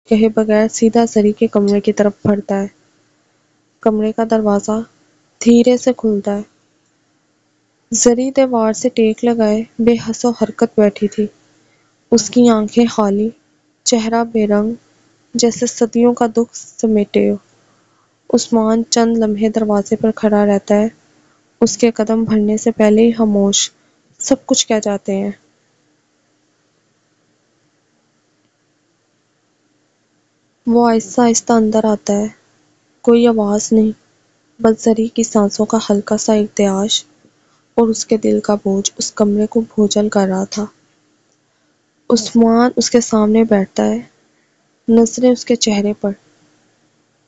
کہے بغیر سیدھا زری کے کمرے کی طرف بڑھتا ہے۔ کمرے کا دروازہ دھیرے سے کھلتا ہے۔ زری دیوار سے ٹیک لگائے بے حس و حرکت بیٹھی تھی۔ اس کی آنکھیں خالی، چہرہ بے رنگ، جیسے صدیوں کا دکھ سمیٹے ہو۔ عثمان چند لمحے دروازے پر کھڑا رہتا ہے، اس کے قدم بڑھنے سے پہلے ہی خاموش، سب کچھ کہہ جاتے ہیں۔ وہ آہستہ آہستہ اندر آتا ہے، کوئی آواز نہیں، بس زری کی سانسوں کا ہلکا سا ارتعاش، اور اس کے دل کا بوجھ اس کمرے کو بھوجل کر رہا تھا۔ عثمان اس کے سامنے بیٹھتا ہے، نظریں اس کے چہرے پر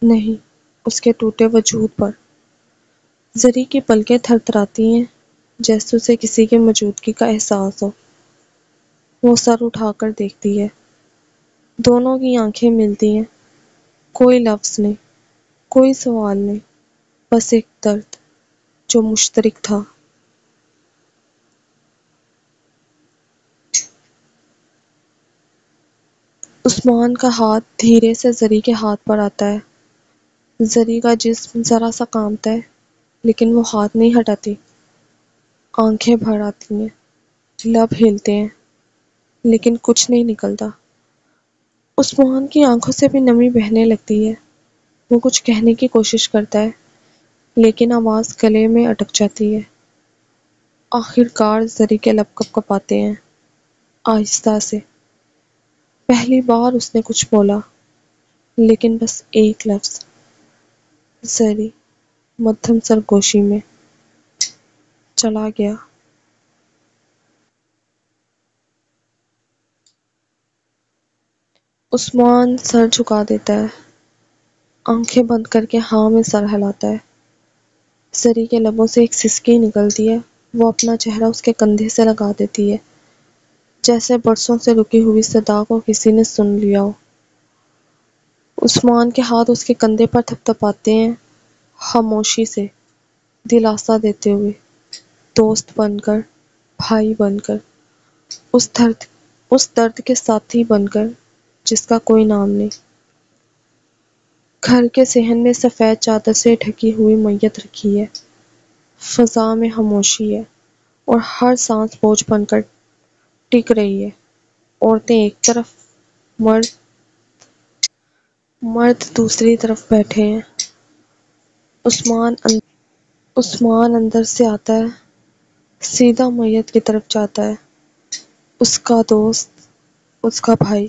نہیں، اس کے ٹوٹے وجود پر۔ زری کی پلکیں تھر تھراتی ہیں، جیسے اسے کسی کی موجودگی کا احساس ہو۔ وہ سر اٹھا کر دیکھتی ہے، دونوں کی آنکھیں ملتی ہیں، کوئی لفظ نہیں، کوئی سوال نہیں، بس ایک درد جو مشترک تھا۔ عثمان کا ہاتھ دھیرے سے زری کے ہاتھ پر آتا ہے۔ زری کا جسم ذرا سا کانپتا ہے، لیکن وہ ہاتھ نہیں ہٹاتی۔ آنکھیں بھر آتی ہیں، لب ہلتے ہیں، لیکن کچھ نہیں نکلتا۔ عثمان کی آنکھوں سے بھی نمی بہنے لگتی ہے۔ وہ کچھ کہنے کی کوشش کرتا ہے، لیکن آواز گلے میں اٹک جاتی ہے۔ آخر کار زری کے لب کپ کپاتے ہیں، آہستہ سے۔ پہلی بار اس نے کچھ بولا، لیکن بس ایک لفظ، زری، مدھم سرگوشی میں۔ چلا گیا۔ عثمان سر جھکا دیتا ہے، آنکھیں بند کر کے ہاں میں سر ہلاتا ہے۔ زری کے لبوں سے ایک سسکی نکلتی ہے، وہ اپنا چہرہ اس کے کندھے سے لگا دیتی ہے، جیسے برسوں سے رکی ہوئی صدا کو کسی نے سن لیا ہو۔ عثمان کے ہاتھ اس کے کندھے پر تھپ تھپاتے ہیں، خاموشی سے، دلاسا دیتے ہوئے، دوست بن کر، بھائی بن کر، اس درد کے ساتھی بن کر جس کا کوئی نام نہیں۔ گھر کے صحن میں سفید چادر سے ڈھکی ہوئی میت رکھی ہے، فضا میں خاموشی ہے، اور ہر سانس بوجھ بن کر ٹک رہی ہے۔ عورتیں ایک طرف، مرد دوسری طرف بیٹھے ہیں۔ عثمان اندر سے آتا ہے، سیدھا میت کی طرف جاتا ہے۔ اس کا دوست، اس کا بھائی،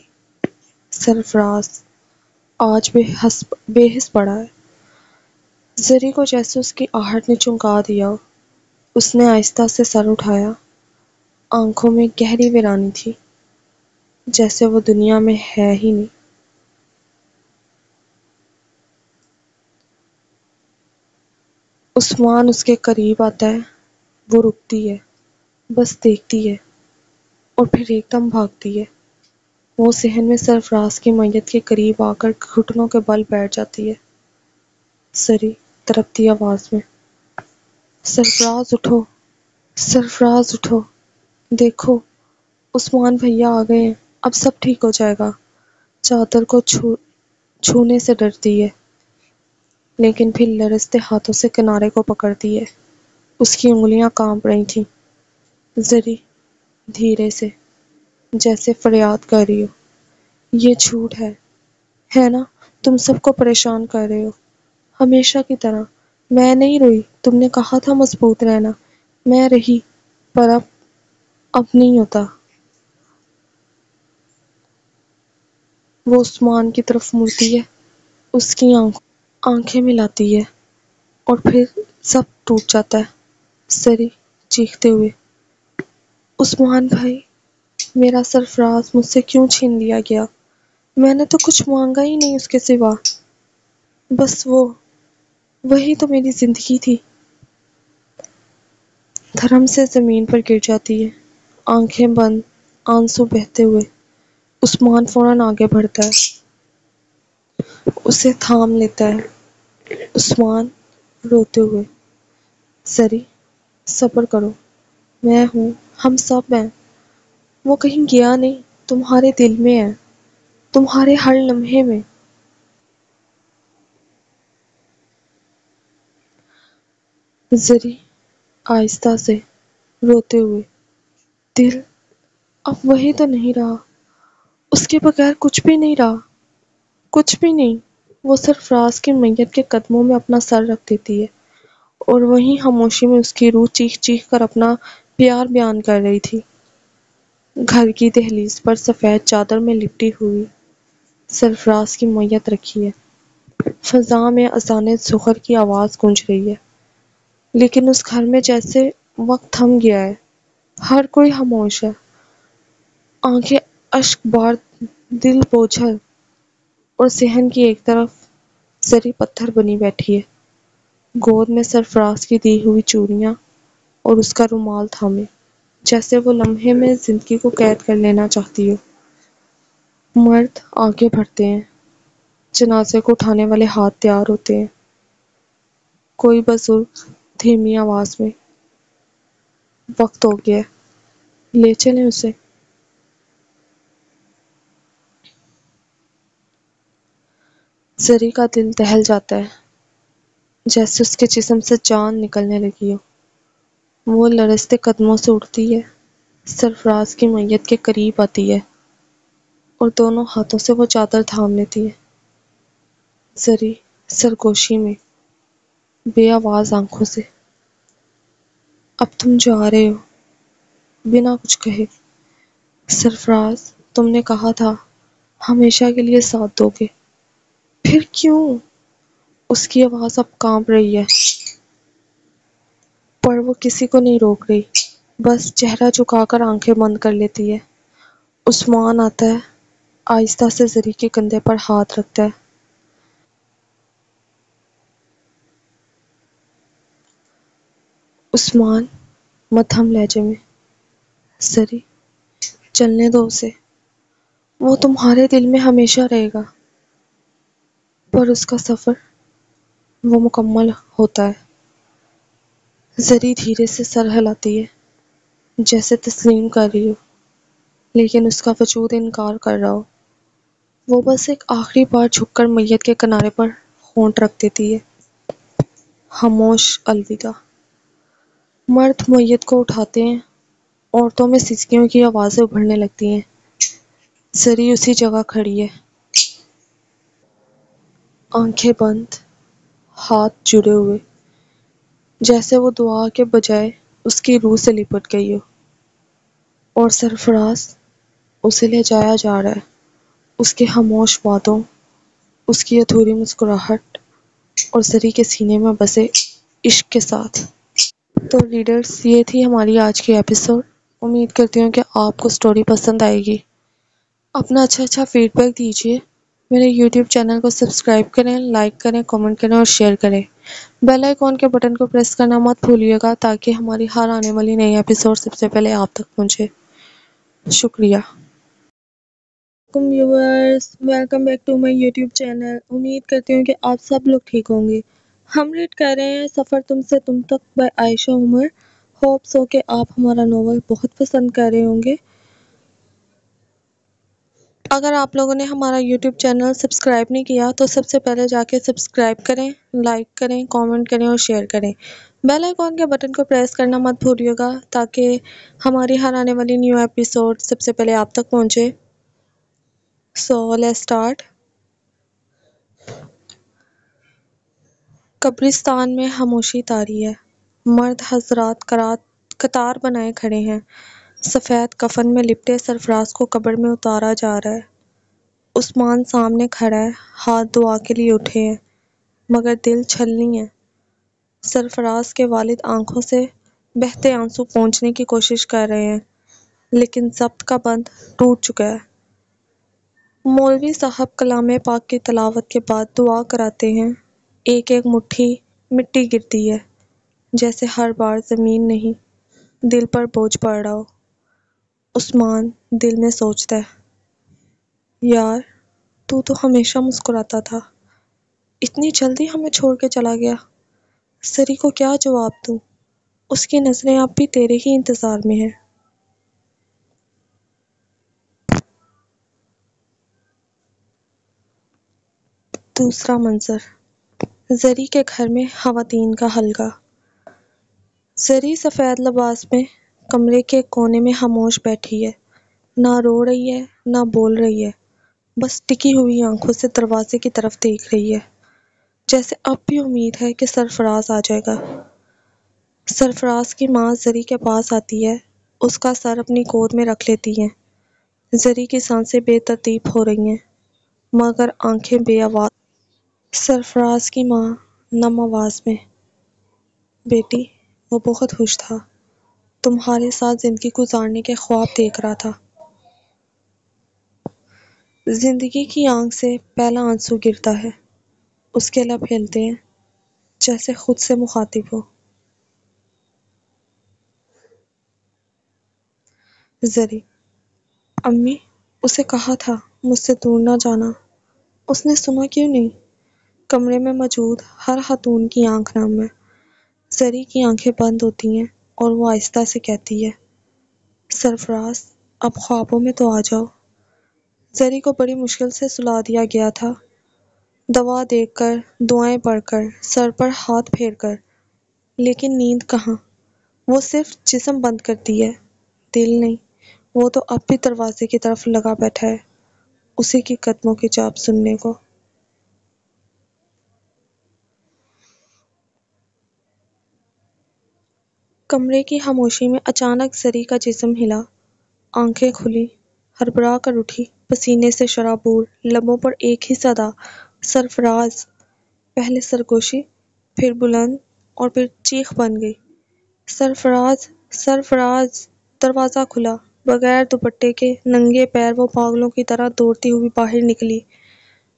سرفراز، آج بے حس پڑا ہے۔ زری کو جیسے اس کی آہٹ نے چونکا دیا ہو۔ اس نے آہستہ سے سر اٹھایا، آنکھوں میں گہری ویرانی تھی، جیسے وہ دنیا میں ہے ہی نہیں۔ عثمان اس کے قریب آتا ہے، وہ رکتی ہے، بس دیکھتی ہے، اور پھر ایک دم بھاگتی ہے۔ وہ صحن میں سرفراز کی میت کے قریب آ کر گھٹنوں کے بل بیٹھ جاتی ہے۔ زری تڑپتی آواز میں، سرفراز اٹھو، سرفراز اٹھو، دیکھو، عثمان بھیا آ گئے ہیں، اب سب ٹھیک ہو جائے گا۔ چادر کو چھونے سے ڈرتی ہے، لیکن پھر لرزتے ہاتھوں سے کنارے کو پکڑتی ہے۔ اس کی انگلیاں کانپ رہی تھیں۔ زری دھیرے سے، جیسے فریاد کر رہی ہو، یہ جھوٹ ہے نا؟ تم سب کو پریشان کر رہے ہو، ہمیشہ کی طرح۔ میں نہیں روئی، تم نے کہا تھا مضبوط رہنا، میں رہی، پر اب نہیں ہوتا۔ وہ عثمان کی طرف مڑتی ہے، اس کی آنکھیں ملاتی ہے، اور پھر سب ٹوٹ جاتا ہے۔ زری چیختے ہوئے، عثمان بھائی، میرا سرفراز مجھ سے کیوں چھین لیا گیا؟ میں نے تو کچھ مانگا ہی نہیں اس کے سوا، بس وہی تو میری زندگی تھی۔ دھرم سے زمین پر گر جاتی ہے، آنکھیں بند، آنسو بہتے ہوئے۔ عثمان فوراً آگے بڑھتا ہے، اسے تھام لیتا ہے۔ عثمان روتے ہوئے، زری، صبر کرو، میں ہوں، ہم سب ہیں، وہ کہیں گیا نہیں، تمہارے دل میں ہے۔ تمہارے ہر لمحے میں۔ زری آہستہ سے روتے ہوئے، دل اب وہی تو نہیں رہا، اس کے بغیر کچھ بھی نہیں رہا، کچھ بھی نہیں۔ وہ سرفراز کی میت کے قدموں میں اپنا سر رکھ دیتی ہے، اور وہیں خاموشی میں اس کی روح چیخ چیخ کر اپنا پیار بیان کر رہی تھی۔ گھر کی دہلیز پر سفید چادر میں لپٹی ہوئی سرفراز کی میت رکھی ہے۔ فضا میں اذان ظہر کی آواز گونج رہی ہے، لیکن اس گھر میں جیسے وقت تھم گیا ہے۔ ہر کوئی خاموش ہے، آنکھیں اشک بار، دل بوجھل، اور صحن کی ایک طرف زری پتھر بنی بیٹھی ہے، گود میں سرفراز کی دی ہوئی چوڑیاں اور اس کا رومال تھامے، جیسے وہ لمحے میں زندگی کو قید کر لینا چاہتی ہو۔ مرد آگے بڑھتے ہیں، جنازے کو اٹھانے والے ہاتھ تیار ہوتے ہیں۔ کوئی بزرگ دھیمی آواز میں، وقت ہو گیا ہے، لے چلیں اسے۔ زری کا دل دہل جاتا ہے، جیسے اس کے جسم سے جان نکلنے لگی ہو۔ وہ لرزتے قدموں سے اٹھتی ہے، سرفراز کی میت کے قریب آتی ہے، اور دونوں ہاتھوں سے وہ چادر تھام لیتی ہے۔ زری سرگوشی میں، بے آواز آنکھوں سے، اب تم جا رہے ہو، بنا کچھ کہے۔ سرفراز، تم نے کہا تھا ہمیشہ کے لیے ساتھ دو گے، پھر کیوں؟ اس کی آواز اب کانپ رہی ہے، پر وہ کسی کو نہیں روک رہی، بس چہرہ جھکا کر آنکھیں بند کر لیتی ہے۔ عثمان آتا ہے، آہستہ سے زری کے کندھے پر ہاتھ رکھتا ہے۔ عثمان مدھم لہجے میں، زری چلنے دو اسے، وہ تمہارے دل میں ہمیشہ رہے گا، پر اس کا سفر وہ مکمل ہوتا ہے۔ زری دھیرے سے سر ہلاتی ہے، جیسے تسلیم کر رہی ہو، لیکن اس کا وجود انکار کر رہا ہو۔ وہ بس ایک آخری بار جھک کر میت کے کنارے پر ہونٹ رکھ دیتی ہے۔ خاموش الوداع۔ مرد میت کو اٹھاتے ہیں، عورتوں میں سسکیوں کی آوازیں ابھرنے لگتی ہیں۔ زری اسی جگہ کھڑی ہے، آنکھیں بند، ہاتھ جڑے ہوئے، جیسے وہ دعا کے بجائے اس کی روح سے لپٹ گئی ہو، اور سرفراز اسے لے جایا جا رہا ہے، اس کے خاموش وعدوں، اس کی ادھوری مسکراہٹ، اور زری کے سینے میں بسے عشق کے ساتھ۔ تو ریڈرز، یہ تھی ہماری آج کی ایپیسوڈ۔ امید کرتی ہوں کہ آپ کو سٹوری پسند آئے گی۔ اپنا اچھا فیڈ بیک دیجیے، میرے یوٹیوب چینل کو سبسکرائب کریں، لائک کریں، کامنٹ کریں اور شیئر کریں۔ بیل آئیکن کے بٹن کو پریس کرنا مت بھولیے گا تاکہ ہماری ہر آنے والی نئی ایپیسوڈ سب سے پہلے آپ تک پہنچے۔ شکریہ۔ Welcome viewers, welcome back to my YouTube channel. امید کرتی ہوں کہ آپ سب لوگ ٹھیک ہوں گے۔ ہم ریڈ کر رہے ہیں سفر تم سے تم تک by Aisha Umar. Hope so کہ آپ ہمارا ناول بہت پسند کر رہے ہوں گے۔ اگر آپ لوگوں نے ہمارا یوٹیوب چینل سبسکرائب نہیں کیا تو سب سے پہلے جا کے سبسکرائب کریں، لائک کریں، کامنٹ کریں اور شیئر کریں۔ بیل آئیکن کے بٹن کو پریس کرنا مت بھولیے گا تاکہ ہماری ہر آنے والی نیو ایپیسوڈ سب سے پہلے آپ تک پہنچے۔ So let's start. قبرستان میں خاموشی طاری ہے۔ مرد حضرات قطار بنائے کھڑے ہیں۔ سفید کفن میں لپٹے سرفراز کو قبر میں اتارا جا رہا ہے۔ عثمان سامنے کھڑا ہے، ہاتھ دعا کے لیے اٹھے ہیں، مگر دل چھلنی ہے۔ سرفراز کے والد آنکھوں سے بہتے آنسو پونچھنے کی کوشش کر رہے ہیں، لیکن ضبط کا بند ٹوٹ چکا ہے۔ مولوی صاحب کلام پاک کی تلاوت کے بعد دعا کراتے ہیں۔ ایک ایک مٹھی مٹی گرتی ہے، جیسے ہر بار زمین نہیں، دل پر بوجھ پڑ رہا ہو۔ عثمان دل میں سوچتا ہے، یار تو ہمیشہ مسکراتا تھا، اتنی جلدی ہمیں چھوڑ کے چلا گیا۔ سری کو کیا جواب دوں؟ اس کی نظریں اب بھی تیرے ہی انتظار میں ہیں۔ دوسرا منظر، زری کے گھر میں خواتین کا حلقہ۔ زری سفید لباس میں کمرے کے کونے میں خاموش بیٹھی ہے، نہ رو رہی ہے نہ بول رہی ہے، بس ٹکی ہوئی آنکھوں سے دروازے کی طرف دیکھ رہی ہے، جیسے اب بھی امید ہے کہ سرفراز آ جائے گا۔ سرفراز کی ماں زری کے پاس آتی ہے، اس کا سر اپنی گود میں رکھ لیتی ہیں۔ زری کی سانسیں بے ترتیب ہو رہی ہیں، مگر آنکھیں بے آواز۔ سرفراز کی ماں نم آواز میں: بیٹی، وہ بہت خوش تھا، تمہارے ساتھ زندگی گزارنے کے خواب دیکھ رہا تھا۔ زندگی کی آنکھ سے پہلا آنسو گرتا ہے، اس کے لب ہلتے ہیں جیسے خود سے مخاطب ہو۔ زری: امی، اسے کہا تھا مجھ سے دور نہ جانا، اس نے سنا کیوں نہیں؟ کمرے میں موجود ہر خاتون کی آنکھ نم ہے۔ زری کی آنکھیں بند ہوتی ہیں اور وہ آہستہ سے کہتی ہے: سرفراز، اب خوابوں میں تو آ جاؤ۔ زری کو بڑی مشکل سے سلا دیا گیا تھا، دوا دے کر، دعائیں پڑھ کر، سر پر ہاتھ پھیر کر، لیکن نیند کہاں؟ وہ صرف جسم بند کرتی ہے، دل نہیں۔ وہ تو اب بھی دروازے کی طرف لگا بیٹھا ہے، اسی کی قدموں کی چاپ سننے کو۔ کمرے کی خاموشی میں اچانک زری کا جسم ہلا، آنکھیں کھلی، ہڑبڑا کر اٹھی، پسینے سے شرابور، لبوں پر ایک ہی صدا: سرفراز! پہلے سرگوشی، پھر بلند، اور پھر چیخ بن گئی: سرفراز! سرفراز! دروازہ کھلا، بغیر دوپٹے کے ننگے پیر وہ پاگلوں کی طرح دوڑتی ہوئی باہر نکلی،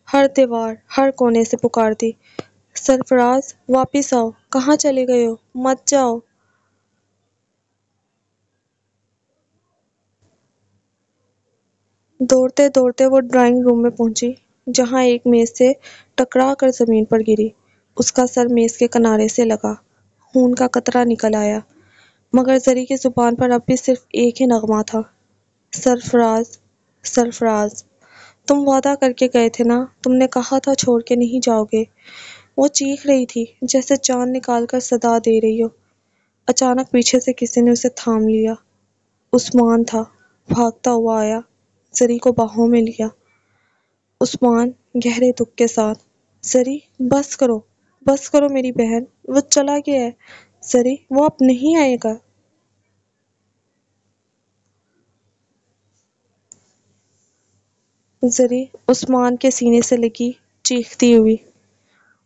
ہر دیوار، ہر کونے سے پکارتی: سرفراز، واپس آؤ، کہاں چلے گئے ہو؟ مت جاؤ۔ دوڑتے دوڑتے وہ ڈرائنگ روم میں پہنچی، جہاں ایک میز سے ٹکرا کر زمین پر گری۔ اس کا سر میز کے کنارے سے لگا، خون کا قطرہ نکل آیا، مگر زری کی زبان پر اب بھی صرف ایک ہی نغمہ تھا: سرفراز! سرفراز! تم وعدہ کر کے گئے تھے نا، تم نے کہا تھا چھوڑ کے نہیں جاؤ گے۔ وہ چیخ رہی تھی جیسے جان نکال کر صدا دے رہی ہو۔ اچانک پیچھے سے کسی نے اسے تھام لیا۔ عثمان تھا، بھاگتا ہوا آیا، زری کو باہوں میں لیا۔ عثمان گہرے دکھ کے ساتھ: زری، بس کرو، بس کرو میری بہن، وہ چلا گیا ہے، زری، وہ اب نہیں آئے گا۔ زری عثمان کے سینے سے لگی، چیختی ہوئی: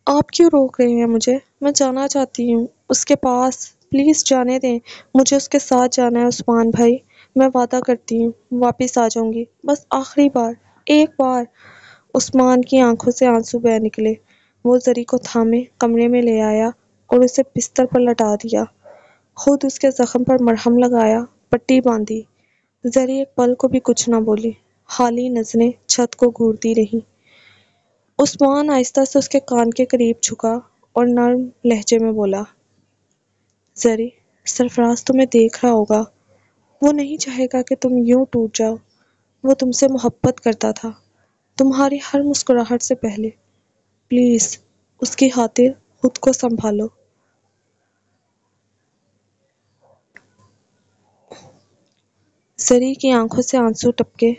آپ کیوں روک رہے ہیں مجھے؟ میں جانا چاہتی ہوں اس کے پاس، پلیز جانے دیں، مجھے اس کے ساتھ جانا ہے عثمان بھائی، میں وعدہ کرتی ہوں واپس آ جاؤں گی، بس آخری بار، ایک بار۔ عثمان کی آنکھوں سے آنسو بہہ نکلے، وہ زری کو تھامے کمرے میں لے آیا اور اسے بستر پر لٹا دیا، خود اس کے زخم پر مرہم لگایا، پٹی باندھی۔ زری ایک پل کو بھی کچھ نہ بولی، خالی نظریں چھت کو گھورتی رہیں۔ عثمان آہستہ سے اس کے کان کے قریب جھکا اور نرم لہجے میں بولا: زری، سرفراز تمہیں دیکھ رہا ہوگا، وہ نہیں چاہے گا کہ تم یوں ٹوٹ جاؤ، وہ تم سے محبت کرتا تھا، تمہاری ہر مسکراہٹ سے پہلے، پلیز اس کی خاطر خود کو سنبھالو۔ زری کی آنکھوں سے آنسو ٹپکے،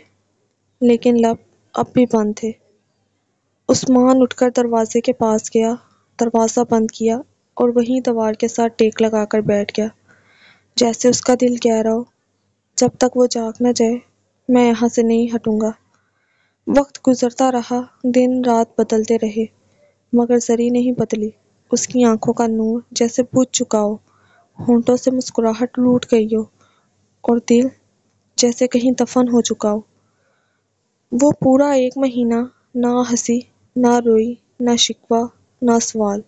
لیکن لب اب بھی بند تھے۔ عثمان اٹھ کر دروازے کے پاس گیا، دروازہ بند کیا اور وہیں دیوار کے ساتھ ٹیک لگا کر بیٹھ گیا، جیسے اس کا دل کہہ رہا ہو: جب تک وہ جاگ نہ جائے میں یہاں سے نہیں ہٹوں گا۔ وقت گزرتا رہا، دن رات بدلتے رہے، مگر زری نہیں بدلی۔ اس کی آنکھوں کا نور جیسے بجھ چکا ہو، ہونٹوں سے مسکراہٹ لوٹ گئی ہو، اور دل جیسے کہیں دفن ہو چکا ہو۔ وہ پورا ایک مہینہ نہ ہنسی، نہ روئی، نہ شکوہ، نہ سوال،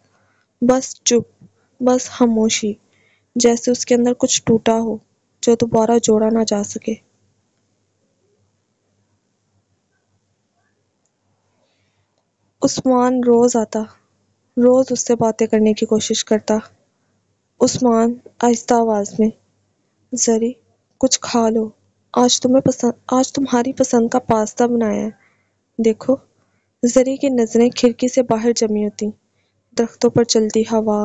بس چپ، بس خاموشی، جیسے اس کے اندر کچھ ٹوٹا ہو جو دوبارہ جوڑا نہ جا سکے۔ عثمان روز آتا، روز اس سے باتیں کرنے کی کوشش کرتا۔ عثمان آہستہ آواز میں: زری، کچھ کھا لو، آج تمہاری پسند کا پاستہ بنایا ہے، دیکھو۔ زری کی نظریں کھڑکی سے باہر جمی ہوتی، درختوں پر چلتی ہوا،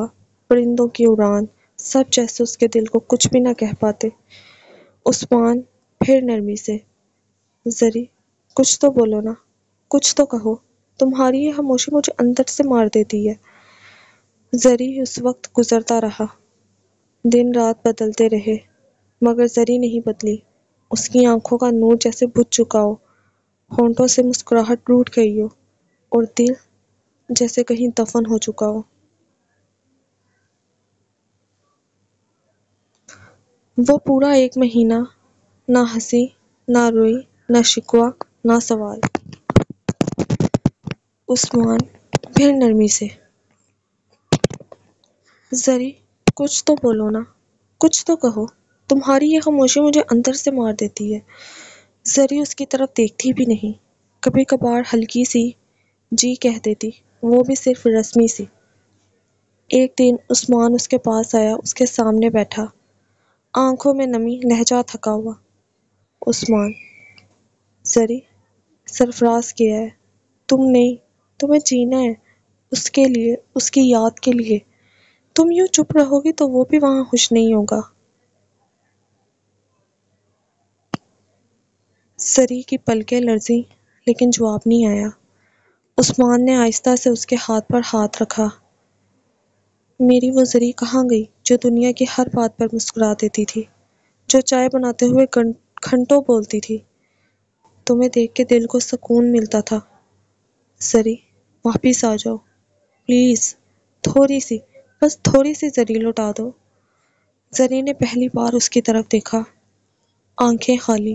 پرندوں کی اڑان، سب جیسے اس کے دل کو کچھ بھی نہ کہہ پاتے۔ عثمان پھر نرمی سے، زری کچھ تو بولو نا، کچھ تو کہو، تمہاری یہ خاموشی مجھے اندر سے مار دیتی ہے۔ زری اس وقت گزرتا رہا، دن رات بدلتے رہے، مگر زری نہیں بدلی۔ اس کی آنکھوں کا نور جیسے بجھ چکا ہو، ہونٹوں سے مسکراہٹ ٹوٹ گئی ہو، اور دل جیسے کہیں دفن ہو چکا ہو۔ وہ پورا 1 مہینہ نہ ہنسی، نہ روئی، نہ شکوہ، نہ سوال۔ عثمان پھر نرمی سے، زری کچھ تو بولو نا، کچھ تو کہو، تمہاری یہ خاموشی مجھے اندر سے مار دیتی ہے۔ زری اس کی طرف دیکھتی بھی نہیں، کبھی کبھار ہلکی سی جی کہہ دیتی، وہ بھی صرف رسمی سی۔ ایک دن عثمان اس کے پاس آیا، اس کے سامنے بیٹھا، آنکھوں میں نمی، لہجہ تھکا ہوا۔ عثمان، زری سرفراز کیا ہے، تم نہیں، تمہیں جینا ہے، اس کے لیے، اس کی یاد کے لیے۔ تم یوں چپ رہو گی تو وہ بھی وہاں خوش نہیں ہوگا۔ زری کی پلکیں لرزیں، لیکن جواب نہیں آیا۔ عثمان نے آہستہ سے اس کے ہاتھ پر ہاتھ رکھا۔ میری وہ زری کہاں گئی جو دنیا کی ہر بات پر مسکرا دیتی تھی، جو چائے بناتے ہوئے گھنٹوں بولتی تھی؟ تمہیں دیکھ کے دل کو سکون ملتا تھا۔ زری واپس آ جاؤ پلیز، تھوڑی سی، بس تھوڑی سی زری لوٹا دو۔ زری نے پہلی بار اس کی طرف دیکھا، آنکھیں خالی،